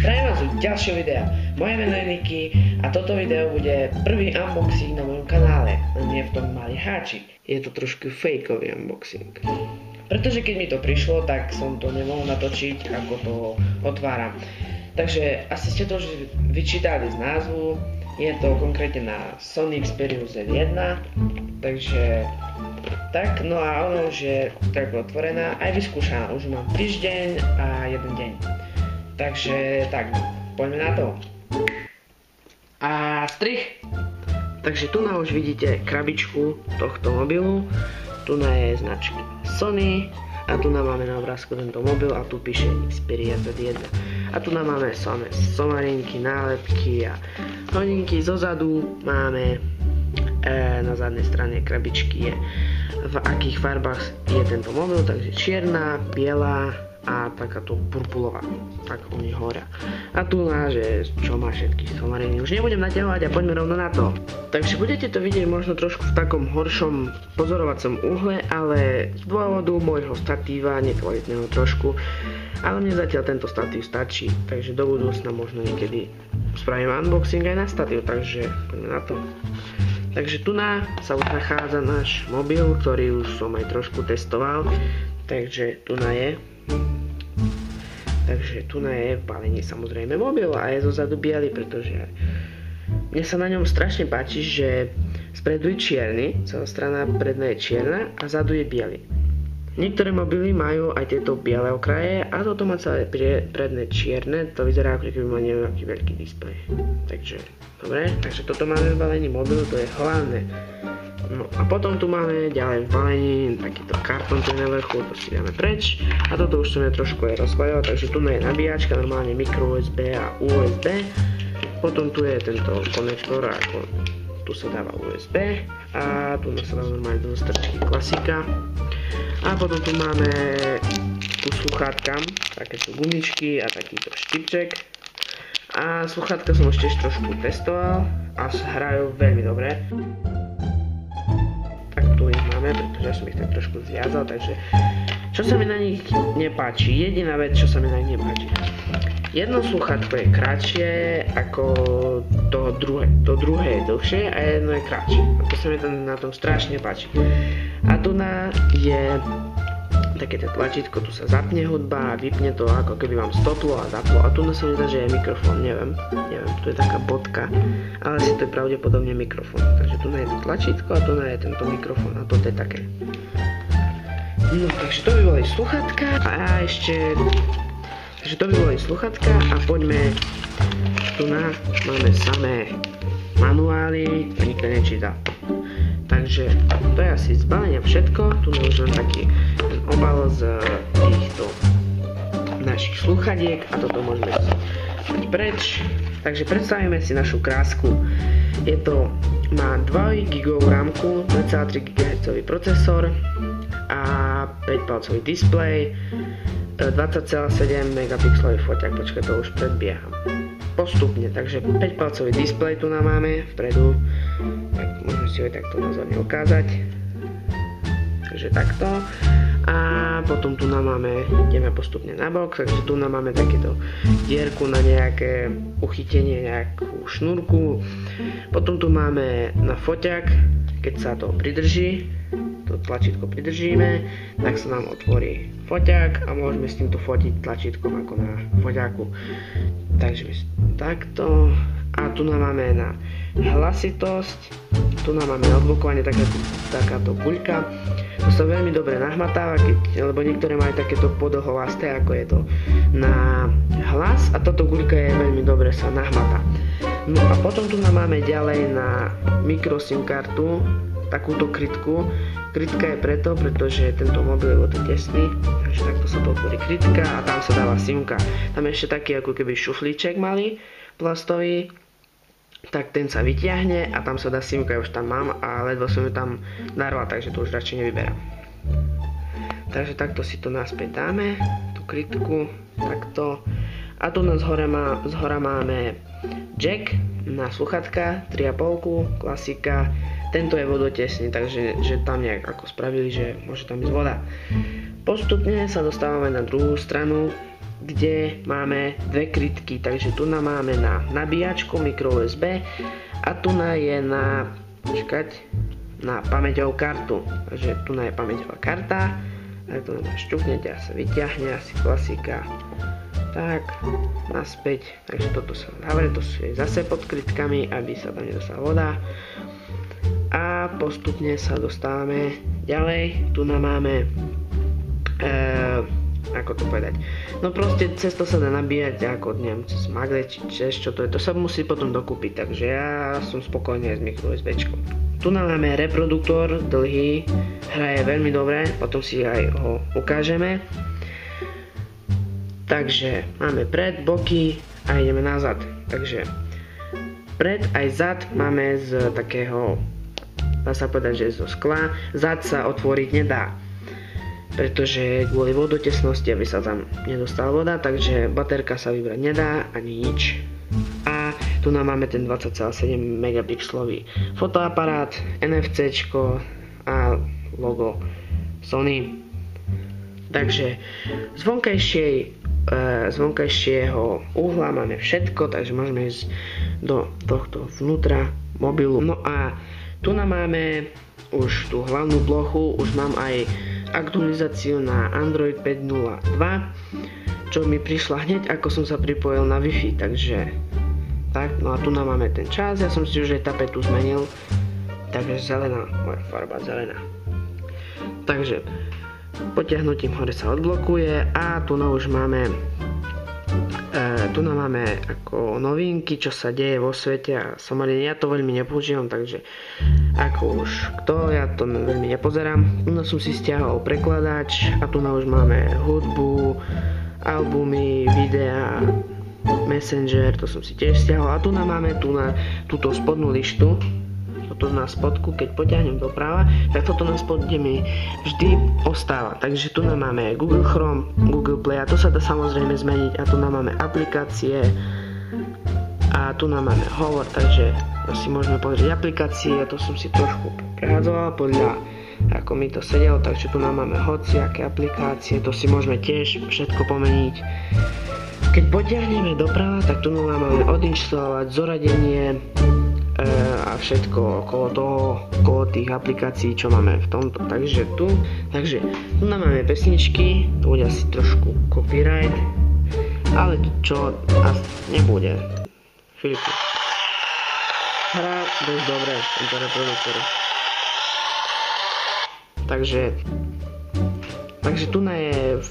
Zdravím vás u ďalšieho videa. Moje meno je Niky a toto video bude prvý unboxing na mojom kanále. Len je v tom malý háčik. Je to trošku fakeový unboxing. Pretože keď mi to prišlo, tak som to nemohol natočiť, ako to otváram. Takže asi ste to už vyčítali z názvu. Je to konkrétne na Sony Xperia Z1. Takže tak, no a ono už je tak otvorená, aj vyskúšaná. Už mám týždeň a jeden deň. Takže tak, poďme na to. A strich. Takže tu na už vidíte krabičku tohto mobilu. Tu na je značka Sony. A tu na máme na obrázku tento mobil a tu píše Xperia Z1. A tu na máme samé somarinky, nálepky a hodinky. Zozadu máme na zadnej strane krabičky je v akých farbách je tento mobil, takže čierna, biela a takáto purpulová, tak oni horia. A tu na, že čo má všetky somariny. Už nebudem naťahovať a poďme rovno na to. Takže budete to vidieť možno trošku v takom horšom pozorovacom uhle, ale z dôvodu môjho statíva, nekvalitného trošku, ale mne zatiaľ tento statív stačí, takže do budúcna možno niekedy spravím unboxing aj na statív, takže poďme na to. Takže tu na sa už nachádza náš mobil, ktorý už som aj trošku testoval, takže tu na je. Takže tu je v balení samozrejme mobil a je zozadu biely, pretože mne sa na ňom strašne páči, že spredu je čierny, celá strana predná je čierna a zadu je biely. Niektoré mobily majú aj tieto biele okraje a toto má celé predné čierne, to vyzerá ako keby mal nejaký veľký displej. Takže, dobre, takže toto máme v balení mobilu, to je hlavné. No a potom tu máme ďalej v balení takýto kartón, ten na vrchu, to si dáme preč. A toto už som ja trošku aj rozkladal, takže tu je nabíjačka, normálne micro USB a USB. Potom tu je tento konektor, ako tu sa dáva USB. A tu sa dáva normálne do strčky klasika. A potom tu máme ku sluchátkam, takéto gumičky a takýto štipček. A sluchátka som už tiež trošku testoval a hrajú veľmi dobre. Tu ich máme, pretože ja som ich tak trošku zviazal, takže čo sa mi na nich nepáči, jediná vec, čo sa mi na nich nepáči. Jedno sluchátko je kratšie ako to druhé je dlhšie a jedno je kratšie. A to sa mi na tom strašne páči. A tu na je také tlačítko, tu sa zapne hudba a vypne to, ako keby vám stoplo a zaplo. A tu na sa mi zdá, že je mikrofón, neviem, tu je taká bodka, ale si to je pravdepodobne mikrofón. Takže tu na je to tlačítko a tu na je tento mikrofón a toto je také. No, takže to by boli sluchátka a ešte... Takže to by boli sluchátka a poďme, tu na máme samé manuály, to nikto nečíta. Takže to je asi z balenia všetko, tu je už len taký ten obal z týchto našich sluchadiek a toto môžeme dať preč. Takže predstavíme si našu krásku. Má 2 GB rámku, 2,3 GHz procesor a 5-palcový displej, 20,7 megapixelový foťák, počkaj, to už predbieham. Postupne, takže 5-palcový displej tu máme vpredu, tak môžeme si ho takto nazorne ukázať. Takže takto. A potom tu máme, ideme postupne nabok, takže tu máme takéto dierku na nejaké uchytenie, nejakú šnúrku. Potom tu máme na foťák, keď sa to pridrží, to tlačítko pridržíme, tak sa nám otvorí foťák a môžeme s týmto fotiť tlačítkom ako na foťáku. Takže takto. A tu nám máme na hlasitosť, tu nám máme na odblokovanie takáto guľka. To sa veľmi dobre nahmatáva, lebo niektoré majú takéto podlholasté, ako je to na hlas a toto guľka je veľmi dobre sa nahmatá. No a potom tu nám máme ďalej na micro SIM kartu takúto krytku. Krytka je preto, pretože tento mobil je to tesný, takže takto sa to otvorí krytka a tam sa dáva simka. Tam je ešte taký ako keby šuflíček malý, plastový, tak ten sa vyťahne a tam sa dá simka, ja už tam mám a ledvo som ju tam narval, takže to už radšej nevyberám. Takže takto si to naspäť dáme, tú krytku, takto. A tu z hora máme jack na sluchatka, 3,5, klasika. Tento je vodotesný, takže tam nejak ako spravili, že môže tam ísť voda. Postupne sa dostávame na druhú stranu kde máme dve krytky, takže tu máme na nabíjačku micro USB a tu je na pamäťovú kartu, takže tu je pamäťová karta, tak tu šťuknete a sa vyťahne, asi klasika, tak naspäť, takže toto sa zavrie, to sú zase pod krytkami, aby sa tam nedostala voda a postupne sa dostávame ďalej, tu máme ako to povedať, no proste cez to sa dá nabíjať ako neviem, cez magnet či cez čo to je, to sa musí potom dokúpiť, takže ja som spokojný aj s micro USBčkom. Tu máme reproduktor dlhý, hraje veľmi dobre, potom si aj ho ukážeme. Takže máme pred, boky a ideme nazad, takže pred aj zad máme z takého, dá sa povedať, že zo skla, zad sa otvoriť nedá, pretože kvôli vodotesnosti, aby sa tam nedostala voda, takže baterka sa vybrať nedá, ani nič. A tu máme ten 20,7 megapixelový fotoaparát, NFCčko a logo Sony. Takže z vonkajšieho uhla máme všetko, takže môžeme ísť do tohto vnútra mobilu. No a tu máme už tú hlavnú plochu, už mám aj aktualizáciu na Android 5.02, čo mi prišla hneď ako som sa pripojil na Wi-Fi, takže tak, no a tu máme ten čas, ja som si už aj tapetu zmenil, takže zelená, moja farba zelená. Takže potiahnutím hore sa odblokuje a tu už máme ako novinky, čo sa deje vo svete a samozrejme ja to veľmi nepoužívam, takže ako už ja to veľmi nepozerám. Tu som si stiahol prekladač a tu už máme hudbu, albumy, videa, Messenger, to som si tiež stiahol a tu máme túto spodnú lištu. Toto na spodku, keď potiahnem doprava, tak toto na spodne mi vždy ostáva. Takže tu máme Google Chrome, Google Play a to sa dá samozrejme zmeniť a tu máme aplikácie a tu máme hovor, takže si môžeme pozrieť aplikácie, to som si trošku prehádzoval podľa ako mi to sedelo, takže tu máme hociaké aplikácie, to si môžeme tiež všetko pomeniť. Keď potiahneme doprava, tak tu máme odinštalovať zoradenie a všetko okolo tých aplikácií, čo máme v tomto. Takže tu máme pesničky, to bude asi trošku copyright, ale čo asi nebude. Chvíľku. Hrá dosť dobre tento reproduktor. Takže tu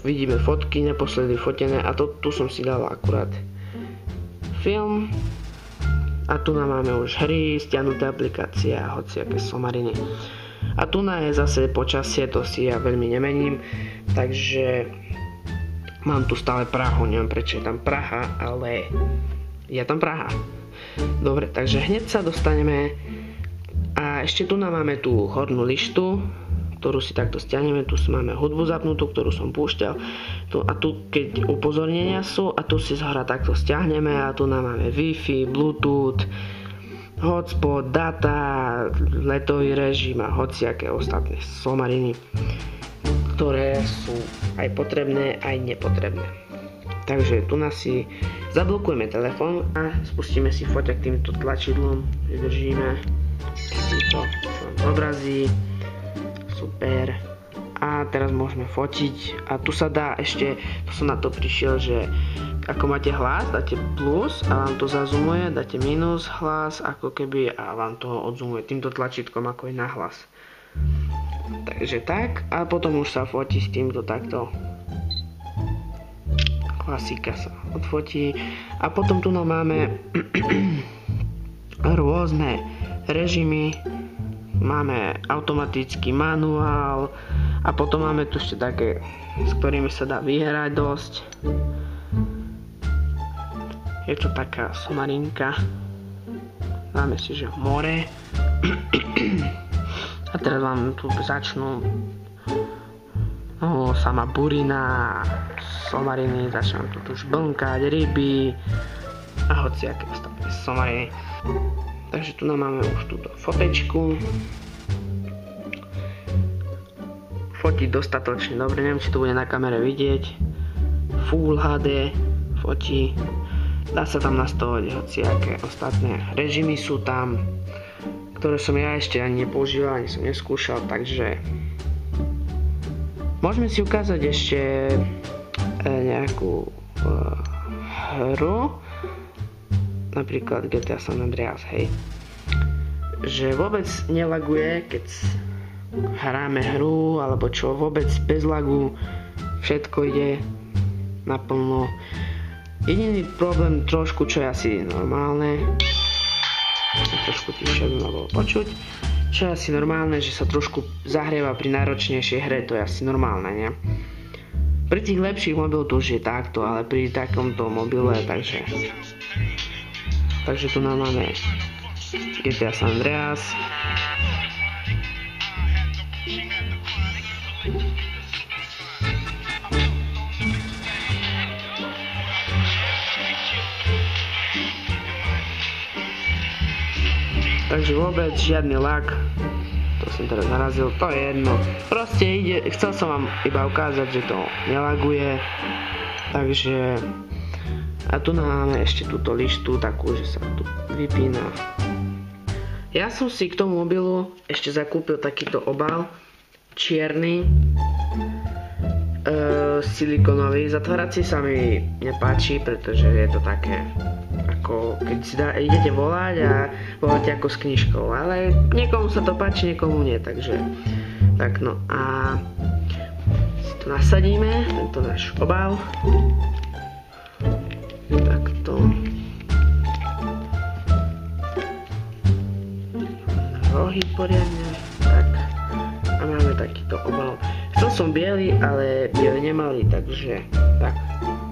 vidíme fotky naposledy fotené a tu som si dal akurát film. A tu máme už hry, stiahnuté aplikácie a hociaké somariny. A tu je zase počasie, to si ja veľmi nemením, takže mám tu stále Prahu, neviem prečo je tam Praha, ale je tam Praha. Dobre, takže hneď sa dostaneme a ešte tu máme tú hornú lištu, ktorú si takto stiahneme, tu máme hudbu zapnutú, ktorú som púšťal, a tu keď upozornenia sú a tu si zhora takto stiahneme a tu máme Wi-Fi, Bluetooth, hotspot, data, letový režim a hociaké ostatné somariny, ktoré sú aj potrebné, aj nepotrebné. Takže tu si zablokujeme telefón a spustíme si foťak týmto tlačidlom, vydržíme, to odrazí. Super. A teraz môžeme fotiť a tu sa dá ešte, to som na to prišiel, že ako máte hlas, dáte plus a vám to zazumuje, dáte minus hlas ako keby a vám to odzumuje týmto tlačítkom ako je na hlas. Takže tak a potom už sa fotí s týmto takto. Klasika sa odfotí a potom tu máme rôzne režimy. Máme automatický manuál a potom máme tu ešte také, s ktorými sa dá vyhrať dosť. Je to taká somarinka. Dáme si, že more. A teraz vám tu začnú sama burina, somariny, začnú tu žblnkať, ryby a hociaké ostatné somariny. Takže tu máme už túto fotečku. Fotí dostatočne dobre, neviem, či to bude na kamere vidieť. Full HD fotí. Dá sa tam nastavovať hociaké ostatné režimy sú tam, ktoré som ja ešte ani nepoužíval, ani som neskúšal, takže môžeme si ukázať ešte nejakú hru, napríklad GTA San Andreas, hej, že vôbec nelaguje, keď hráme hru, alebo čo, vôbec bez lagu, všetko ide naplno. Jediný problém trošku, čo je asi normálne, trošku tiššie by ma bolo počuť, čo je asi normálne, že sa trošku zahrieva pri náročnejšej hre, to je asi normálne, nie? Pri tých lepších mobiloch to už je takto, ale pri takomto mobile, takže tu nám máme GTA San Andreas. Takže vôbec žiadny lag, to som teraz narazil, to je jedno. Proste ide, chcel som vám iba ukázať, že to nelaguje. Takže a tu máme ešte túto lištu takú, že sa tu vypína. Ja som si k tomu mobilu ešte zakúpil takýto obal, čierny, silikonový. Zatvárací sa mi nepáči, pretože je to také ako keď si idete volať a voláte ako s knižkou, ale niekomu sa to páči, niekomu nie, takže tak no a si to nasadíme, tento náš obal, takto, rohy poriadne, tak a máme takýto obal. Chcel som biely, ale biely nemali, takže tak,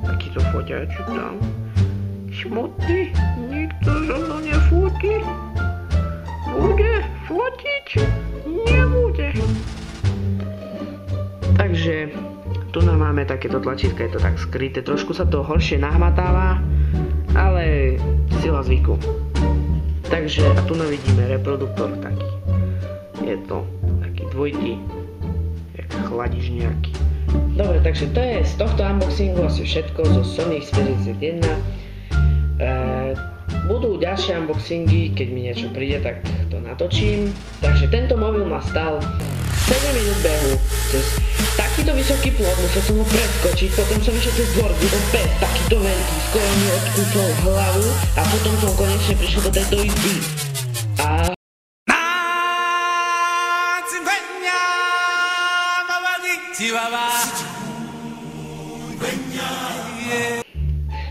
takýto foťačik tam. Smutný, nikto so mnou nefotí. Bude fotiť? Nebude. Takže tu nám máme takéto tlačítka, je to tak skryté, trošku sa to horšie nahmatáva, ale sila zvyku. Takže a tu nám vidíme reproduktor taký. Je to taký dvojitý, jak chladič nejaký. Dobre, takže to je z tohto unboxingu asi všetko zo Sony Xperia Z1. Budú ďalšie unboxingy, keď mi niečo príde, tak to natočím. Takže tento mobil ma stal 7 minút behu cez takýto vysoký plot, musel som ho preskočiť, potom som išiel cez dvor, kde bol pes takýto veľký, skoro mi odkúsol hlavu a potom som konečne prišiel do tejto izby. A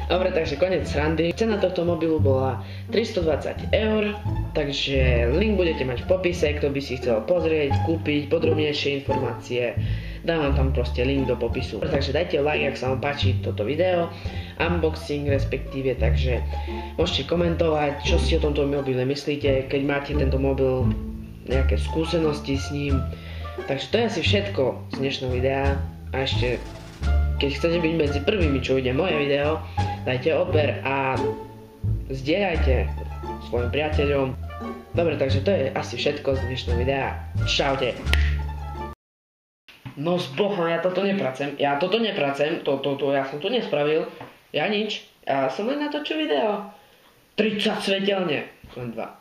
dobre, takže koniec srandy. Cena tohto mobilu bola 320 €, takže link budete mať v popise, kto by si chcel pozrieť, kúpiť podrobnejšie informácie. Dávam tam proste link do popisu. Takže dajte like, ak sa vám páči toto video, unboxing respektíve, takže môžete komentovať, čo si o tomto mobile myslíte, keď máte tento mobil, nejaké skúsenosti s ním. Takže to je asi všetko z dnešného videa a ešte keď chcete byť medzi prvými, čo ide moje video, dajte odber a zdieľajte svojim priateľom. Dobre, takže to je asi všetko z dnešného videa. Čaute. No zboha, ja toto nepracem, ja som to nespravil. Ja nič, ja som len natočil video. 30 svetelne, len 2.